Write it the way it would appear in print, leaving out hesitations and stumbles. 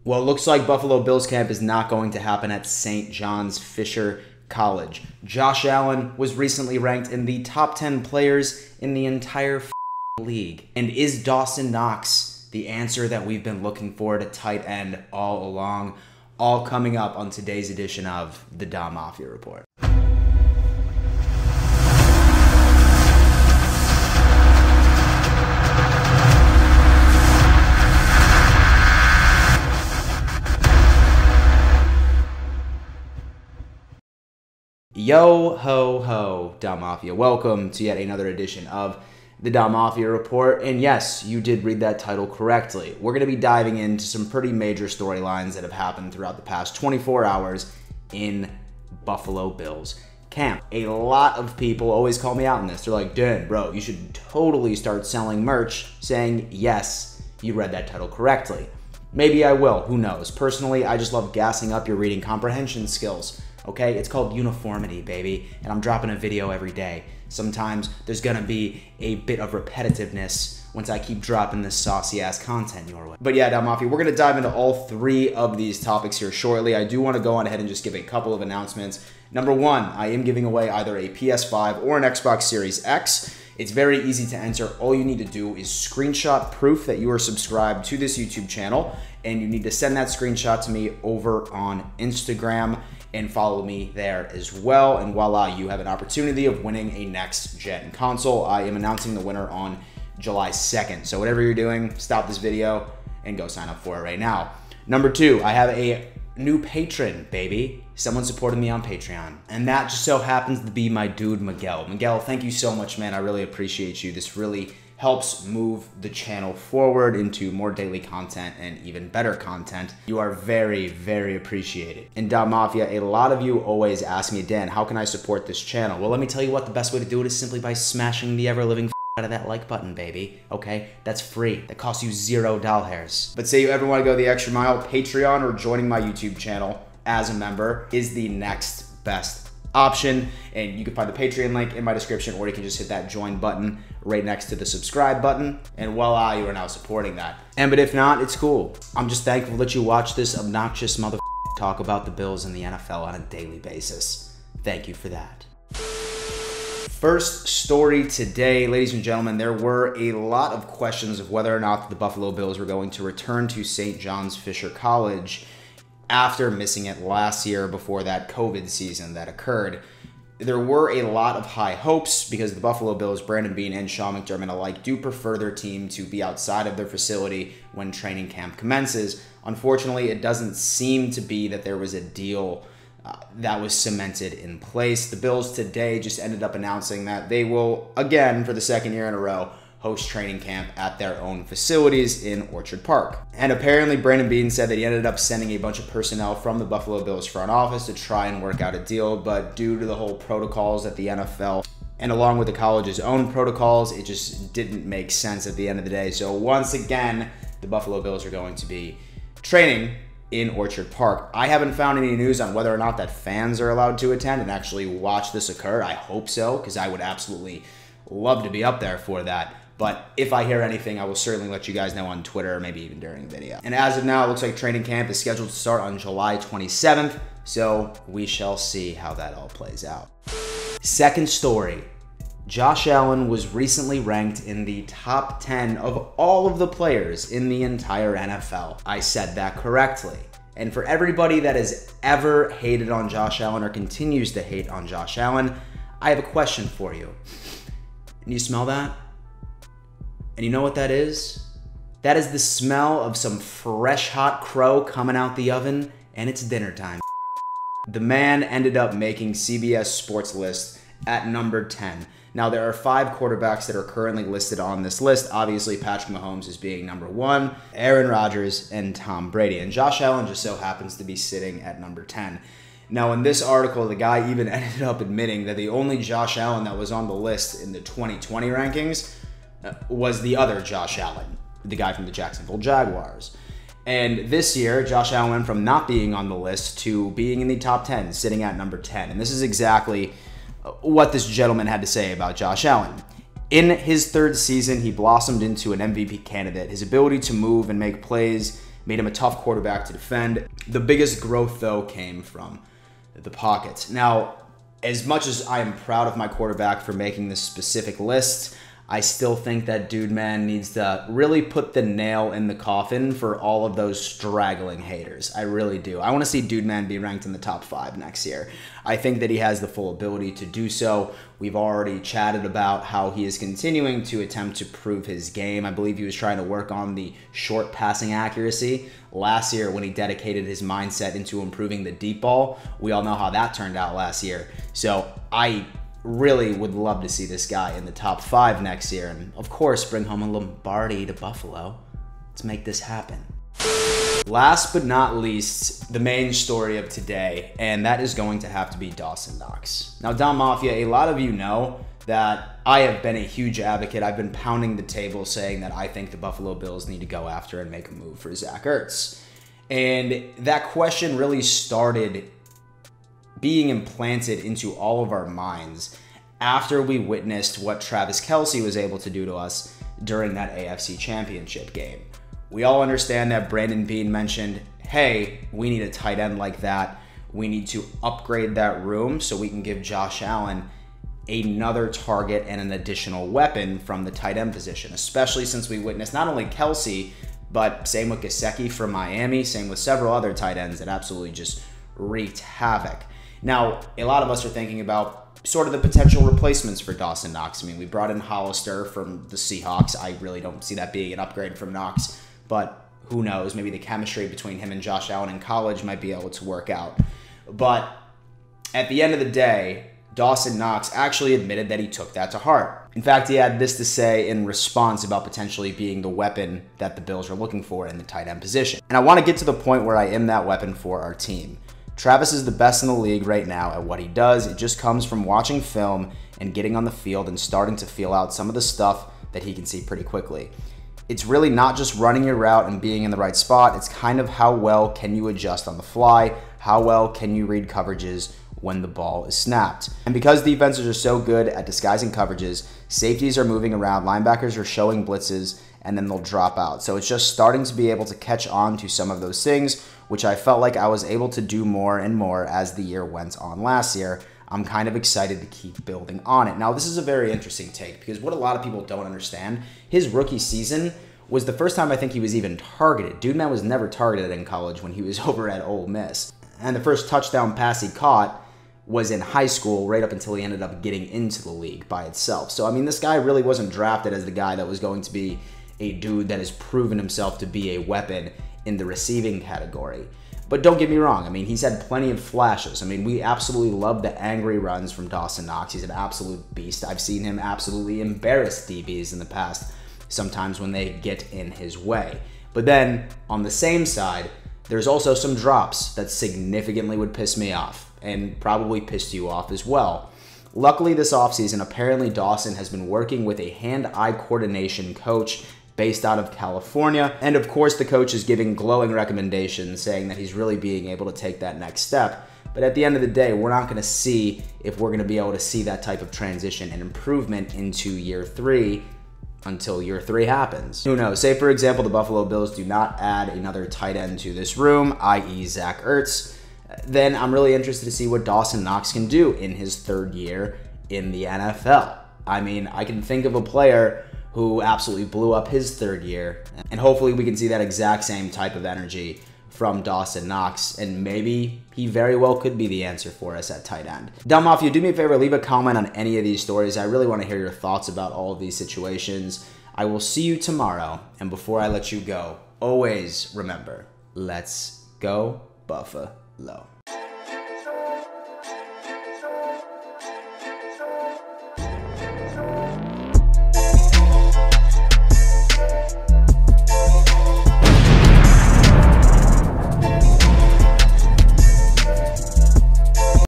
Well, it looks like Buffalo Bills camp is not going to happen at St. John's Fisher College. Josh Allen was recently ranked in the top 10 players in the entire league. And is Dawson Knox the answer that we've been looking for at tight end all along? All coming up on today's edition of the Bills Mafia Report. Yo ho ho, Bills Mafia. Welcome to yet another edition of the Bills Mafia Report. And yes, you did read that title correctly. We're going to be diving into some pretty major storylines that have happened throughout the past 24 hours in Buffalo Bills camp. A lot of people always call me out on this. They're like, Dan, bro, you should totally start selling merch saying, yes, you read that title correctly. Maybe I will. Who knows? Personally, I just love gassing up your reading comprehension skills. Okay, it's called uniformity, baby, and I'm dropping a video every day. Sometimes there's gonna be a bit of repetitiveness once I keep dropping this saucy-ass content your way. But yeah, Bills Mafia, we're gonna dive into all three of these topics here shortly. I do wanna go on ahead and just give a couple of announcements. Number one, I am giving away either a PS5 or an Xbox Series X. It's very easy to enter. All you need to do is screenshot proof that you are subscribed to this YouTube channel, and you need to send that screenshot to me over on Instagram and follow me there as well. And voila, you have an opportunity of winning a next-gen console. I am announcing the winner on July 2nd. So whatever you're doing, stop this video and go sign up for it right now. Number two, I have a new patron, baby. Someone supported me on Patreon. And that just so happens to be my dude, Miguel. Miguel, thank you so much, man. I really appreciate you. This really helps move the channel forward into more daily content and even better content. You are very, very appreciated. In Bills Mafia, a lot of you always ask me, Dan, how can I support this channel? Well, let me tell you what, the best way to do it is simply by smashing the ever-living out of that like button, baby. Okay? That's free. That costs you $0. But say you ever want to go the extra mile, Patreon or joining my YouTube channel as a member is the next best option, and you can find the Patreon link in my description, or you can just hit that join button right next to the subscribe button, and voila, you are now supporting that. But if not, it's cool. I'm just thankful that you watch this obnoxious mother talk about the Bills and the NFL on a daily basis. Thank you for that. First story today, ladies and gentlemen, there were a lot of questions of whether or not the Buffalo Bills were going to return to St. John's Fisher College after missing it last year before that COVID season that occurred. There were a lot of high hopes because the Buffalo Bills, Brandon Beane and Sean McDermott alike, do prefer their team to be outside of their facility when training camp commences. Unfortunately, it doesn't seem to be that there was a deal that was cemented in place. The Bills today just ended up announcing that they will, again, for the second year in a row, host training camp at their own facilities in Orchard Park. And apparently Brandon Beane said that he ended up sending a bunch of personnel from the Buffalo Bills front office to try and work out a deal, but due to the whole protocols at the NFL and along with the college's own protocols, it just didn't make sense at the end of the day. So once again, the Buffalo Bills are going to be training in Orchard Park. I haven't found any news on whether or not that fans are allowed to attend and actually watch this occur. I hope so, because I would absolutely love to be up there for that. But if I hear anything, I will certainly let you guys know on Twitter or maybe even during the video. And as of now, it looks like training camp is scheduled to start on July 27th. So we shall see how that all plays out. Second story. Josh Allen was recently ranked in the top 10 of all of the players in the entire NFL. I said that correctly. And for everybody that has ever hated on Josh Allen or continues to hate on Josh Allen, I have a question for you. Can you smell that? And you know what that is? That is the smell of some fresh hot crow coming out the oven, and it's dinner time. The man ended up making CBS Sports list at number 10. Now, there are 5 quarterbacks that are currently listed on this list. Obviously, Patrick Mahomes is being number 1, Aaron Rodgers, and Tom Brady. And Josh Allen just so happens to be sitting at number 10. Now, in this article, the guy even ended up admitting that the only Josh Allen that was on the list in the 2020 rankings was the other Josh Allen, the guy from the Jacksonville Jaguars. And this year, Josh Allen went from not being on the list to being in the top 10, sitting at number 10. And this is exactly what this gentleman had to say about Josh Allen. In his 3rd season, he blossomed into an MVP candidate. His ability to move and make plays made him a tough quarterback to defend. The biggest growth, though, came from the pocket. Now, as much as I am proud of my quarterback for making this specific list, I still think that dude man needs to really put the nail in the coffin for all of those straggling haters. I really do. I want to see dude man be ranked in the top 5 next year. I think that he has the full ability to do so. We've already chatted about how he is continuing to attempt to prove his game. I believe he was trying to work on the short passing accuracy last year when he dedicated his mindset into improving the deep ball. We all know how that turned out last year. So I really would love to see this guy in the top 5 next year, and of course bring home a Lombardi to Buffalo. Let's make this happen. Last but not least, the main story of today, and that is going to have to be Dawson Knox. Now, Dom Mafia, a lot of you know that I have been a huge advocate. I've been pounding the table saying that I think the Buffalo Bills need to go after and make a move for Zach Ertz. And that question really started being implanted into all of our minds after we witnessed what Travis Kelce was able to do to us during that AFC Championship game. We all understand that Brandon Beane mentioned, hey, we need a tight end like that. We need to upgrade that room so we can give Josh Allen another target and an additional weapon from the tight end position, especially since we witnessed not only Kelce, but same with Gesicki from Miami, same with several other tight ends that absolutely just wreaked havoc. Now, a lot of us are thinking about sort of the potential replacements for Dawson Knox. I mean, we brought in Hollister from the Seahawks. I really don't see that being an upgrade from Knox, but who knows? Maybe the chemistry between him and Josh Allen in college might be able to work out. But at the end of the day, Dawson Knox actually admitted that he took that to heart. In fact, he had this to say in response about potentially being the weapon that the Bills are looking for in the tight end position. And I want to get to the point where I am that weapon for our team. Travis is the best in the league right now at what he does. It just comes from watching film and getting on the field and starting to feel out some of the stuff that he can see pretty quickly. It's really not just running your route and being in the right spot. It's kind of how well can you adjust on the fly, how well can you read coverages when the ball is snapped. And because defenses are so good at disguising coverages, safeties are moving around, linebackers are showing blitzes, and then they'll drop out. So it's just starting to be able to catch on to some of those things, which I felt like I was able to do more and more as the year went on last year. I'm kind of excited to keep building on it. Now, this is a very interesting take because what a lot of people don't understand, his rookie season was the first time I think he was even targeted. Dude man was never targeted in college when he was over at Ole Miss. And the first touchdown pass he caught was in high school right up until he ended up getting into the league by itself. So, I mean, this guy really wasn't drafted as the guy that was going to be a dude that has proven himself to be a weapon in the receiving category. But don't get me wrong, I mean, he's had plenty of flashes. I mean, we absolutely love the angry runs from Dawson Knox. He's an absolute beast. I've seen him absolutely embarrass DBs in the past, sometimes when they get in his way. But then, on the same side, there's also some drops that significantly would piss me off, and probably pissed you off as well. Luckily this offseason, apparently Dawson has been working with a hand-eye coordination coach based out of California. And of course, the coach is giving glowing recommendations saying that he's really being able to take that next step. But at the end of the day, we're not going to see if we're going to be able to see that type of transition and improvement into year 3 until year 3 happens. Who knows? Say, for example, the Buffalo Bills do not add another tight end to this room, i.e. Zach Ertz. Then I'm really interested to see what Dawson Knox can do in his 3rd year in the NFL. I mean, I can think of a player who absolutely blew up his 3rd year, and hopefully we can see that exact same type of energy from Dawson Knox, and maybe he very well could be the answer for us at tight end. Dom Mafia, do me a favor, leave a comment on any of these stories. I really want to hear your thoughts about all of these situations. I will see you tomorrow, and before I let you go, always remember, let's go Buffalo.